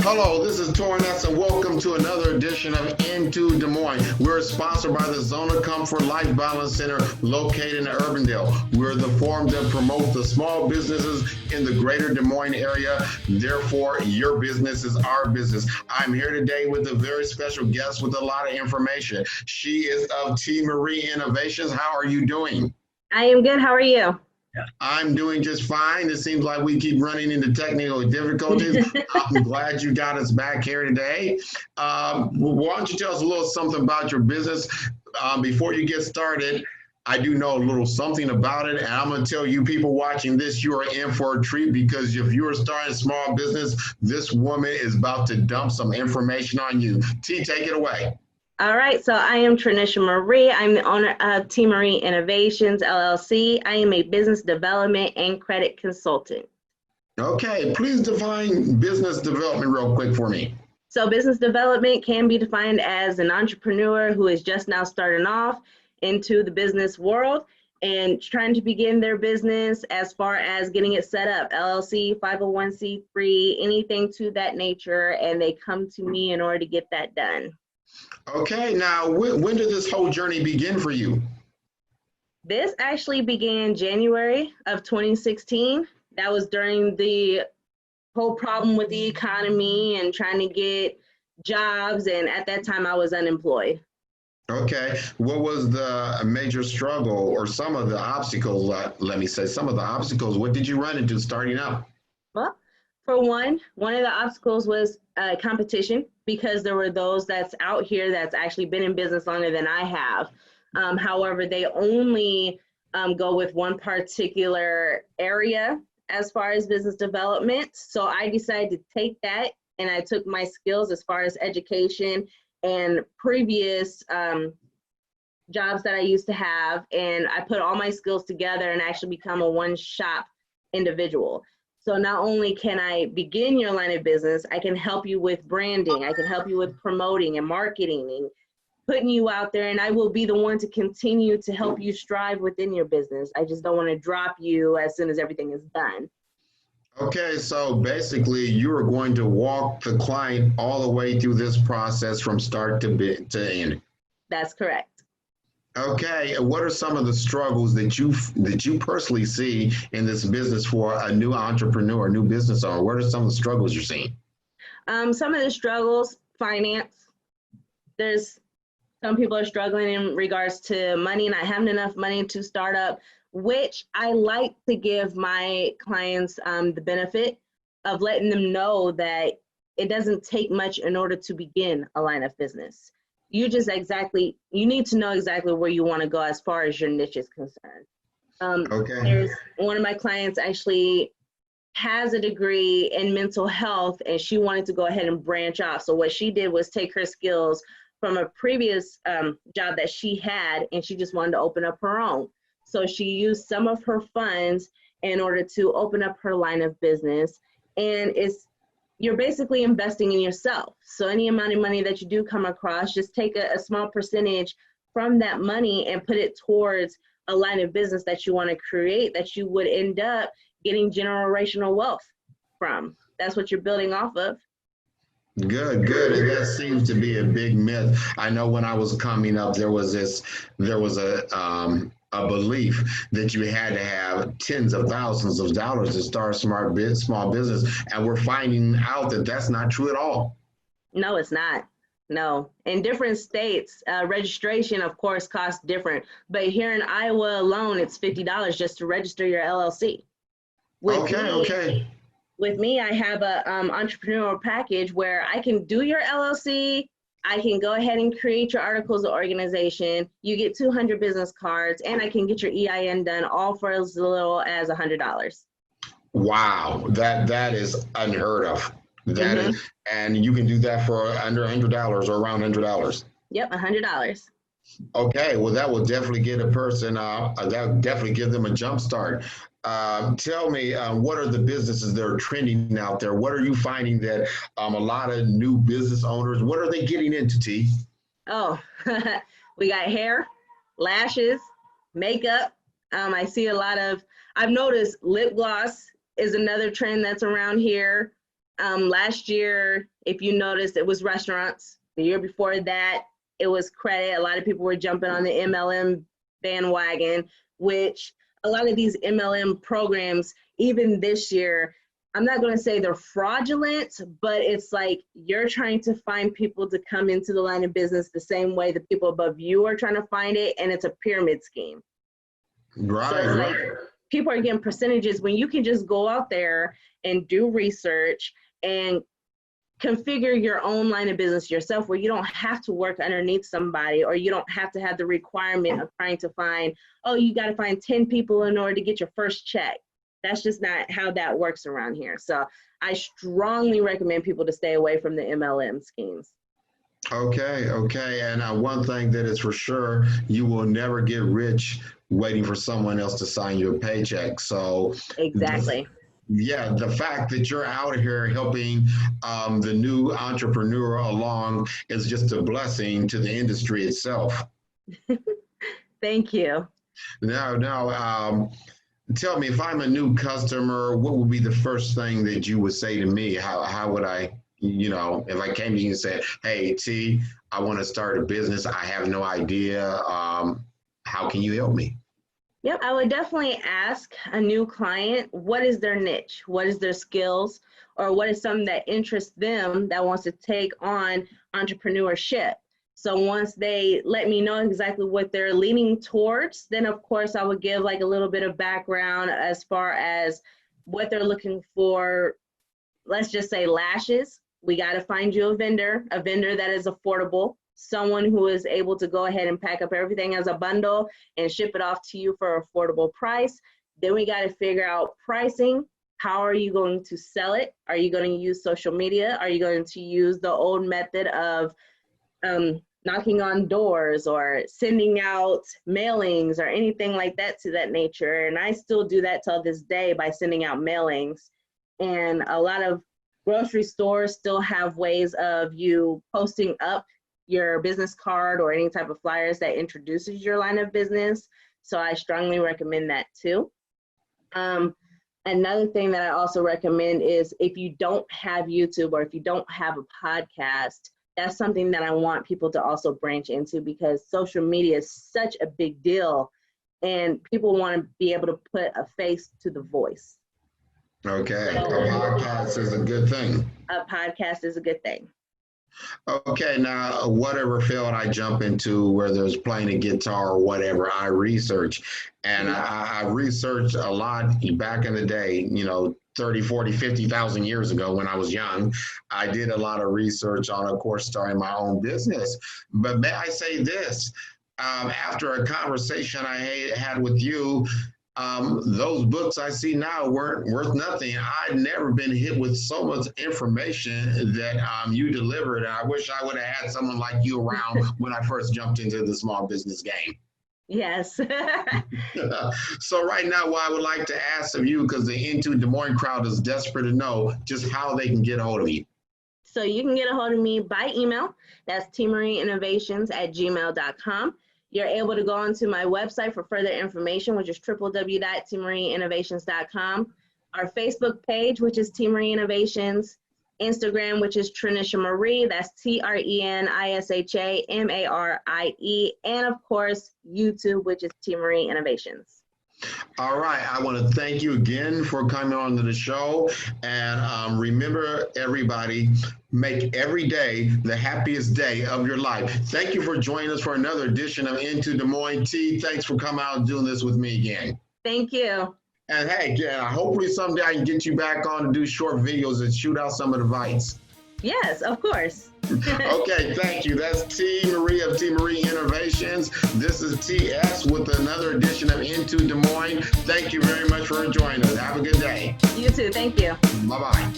Hello, this is Torness, and welcome to another edition of Into Des Moines. We're sponsored by the Zona Comfort Life Balance Center located in Urbandale. We're the forum that promotes the small businesses in the greater Des Moines area. Therefore, your business is our business. I'm here today with a very special guest with a lot of information. She is of T. Marie Innovations. How are you doing? I am good. How are you? I'm doing just fine. It seems like we keep running into technical difficulties. I'm glad you got us back here today. Why don't you tell us a little something about your business? Before you get started, I do know a little something about it, and I'm going to tell you people watching this, you are in for a treat, because if you are starting a small business, this woman is about to dump some information on you. T, take it away. All right, so I am Trinisha Marie. I'm the owner of T. Marie Innovations, LLC. I am a business development and credit consultant. Okay, please define business development real quick for me. So business development can be defined as an entrepreneur who is just now starting off into the business world and trying to begin their business, as far as getting it set up, LLC, 501c3, anything to that nature, and they come to me in order to get that done. Okay, now when did this whole journey begin for you? This actually began January of 2016. That was during the whole problem with the economy and trying to get jobs, and at that time I was unemployed. Okay, what was the major struggle or some of the obstacles, let me say, some of the obstacles, what did you run into starting out? Well, for one of the obstacles was competition, because there were those that's out here that's actually been in business longer than I have. However, they only go with one particular area as far as business development. So I decided to take that, and I took my skills as far as education and previous jobs that I used to have, and I put all my skills together and actually become a one-shop individual. So not only can I begin your line of business, I can help you with branding, I can help you with promoting and marketing and putting you out there, and I will be the one to continue to help you strive within your business. I just don't want to drop you as soon as everything is done. Okay, so basically you are going to walk the client all the way through this process from start to end. That's correct. Okay, what are some of the struggles that you personally see in this business for a new entrepreneur, new business owner? What are some of the struggles you're seeing? Some of the struggles, finance. There's some people are struggling in regards to money, not having enough money to start up, which I like to give my clients the benefit of letting them know that it doesn't take much in order to begin a line of business. You need to know exactly where you want to go as far as your niche is concerned. Okay. There's one of my clients actually has a degree in mental health, and she wanted to go ahead and branch off. So what she did was take her skills from a previous job that she had, and she just wanted to open up her own. So she used some of her funds in order to open up her line of business, and you're basically investing in yourself. So any amount of money that you do come across, just take a small percentage from that money and put it towards a line of business that you want to create, that you would end up getting generational wealth from. That's what you're building off of. Good. And that seems to be a big myth. I know when I was coming up, there was a belief that you had to have tens of thousands of dollars to start a small business, and we're finding out that that's not true at all. No, it's not. No. In different states, registration, of course, costs different. But here in Iowa alone, it's $50 just to register your LLC. Okay. With me, I have a entrepreneurial package where I can do your LLC. I can go ahead and create your articles of organization. You get 200 business cards, and I can get your EIN done all for as little as $100. Wow, that is unheard of. That is, and you can do that for under $100 or around $100. Yep, $100. Okay, well, that will definitely get a person. That will definitely give them a jump start. Tell me, what are the businesses that are trending out there? What are you finding that a lot of new business owners, what are they getting into, T? Oh, we got hair, lashes, makeup. I see I've noticed lip gloss is another trend that's around here. Last year, if you noticed, it was restaurants. The year before that, it was credit. A lot of people were jumping on the MLM bandwagon, which a lot of these MLM programs, even this year, I'm not going to say they're fraudulent, but it's like you're trying to find people to come into the line of business the same way the people above you are trying to find it, and it's a pyramid scheme. Right, so it's like people are getting percentages when you can just go out there and do research and configure your own line of business yourself, where you don't have to work underneath somebody, or you don't have to have the requirement of trying to find, oh, you got to find 10 people in order to get your first check. That's just not how that works around here. So I strongly recommend people to stay away from the MLM schemes. Okay. And one thing that is for sure, you will never get rich waiting for someone else to sign you a paycheck. So exactly. The fact that you're out here helping the new entrepreneur along is just a blessing to the industry itself. Thank you. Now, tell me, if I'm a new customer, what would be the first thing that you would say to me? How would I, if I came to you and said, hey, T, I want to start a business. I have no idea. How can you help me? Yep, I would definitely ask a new client, what is their niche? What is their skills? Or what is something that interests them that wants to take on entrepreneurship? So once they let me know exactly what they're leaning towards, then of course I would give like a little bit of background as far as what they're looking for. Let's just say lashes. We got to find you a vendor that is affordable, someone who is able to go ahead and pack up everything as a bundle and ship it off to you for an affordable price. Then we got to figure out pricing. How are you going to sell it? Are you going to use social media? Are you going to use the old method of knocking on doors or sending out mailings or anything like that to that nature? And I still do that till this day by sending out mailings. And a lot of grocery stores still have ways of you posting up your business card or any type of flyers that introduces your line of business. So I strongly recommend that too. Another thing that I also recommend is if you don't have YouTube or if you don't have a podcast, that's something that I want people to also branch into, because social media is such a big deal and people want to be able to put a face to the voice. Okay, so, a podcast is a good thing. A podcast is a good thing. Okay, now whatever field I jump into, whether it's playing a guitar or whatever, I research. And I researched a lot back in the day, 30, 40, 50,000 years ago when I was young. I did a lot of research on, of course, starting my own business. But may I say this, after a conversation I had with you, those books I see now weren't worth nothing. I'd never been hit with so much information that you delivered. And I wish I would have had someone like you around when I first jumped into the small business game. Yes. So right now, what I would like to ask of you, because the Into Des Moines crowd is desperate to know just how they can get a hold of you. So you can get a hold of me by email. That's tmarieinnovations@gmail.com. You're able to go onto my website for further information, which is www.tmarieinnovations.com. Our Facebook page, which is T Marie Innovations. Instagram, which is Trenisha Marie. That's TRENISHAMARIE. And of course, YouTube, which is T Marie Innovations. All right. I want to thank you again for coming on to the show. And remember, everybody, make every day the happiest day of your life. Thank you for joining us for another edition of Into Des Moines. T, thanks for coming out and doing this with me again. Thank you. And hey, Jen, hopefully someday I can get you back on to do short videos and shoot out some of the bites. Yes, of course. Okay, thank you. That's T. Marie of T. Marie Innovations. This is TS with another edition of Into Des Moines. Thank you very much for joining us. Have a good day. You too. Thank you. Bye-bye.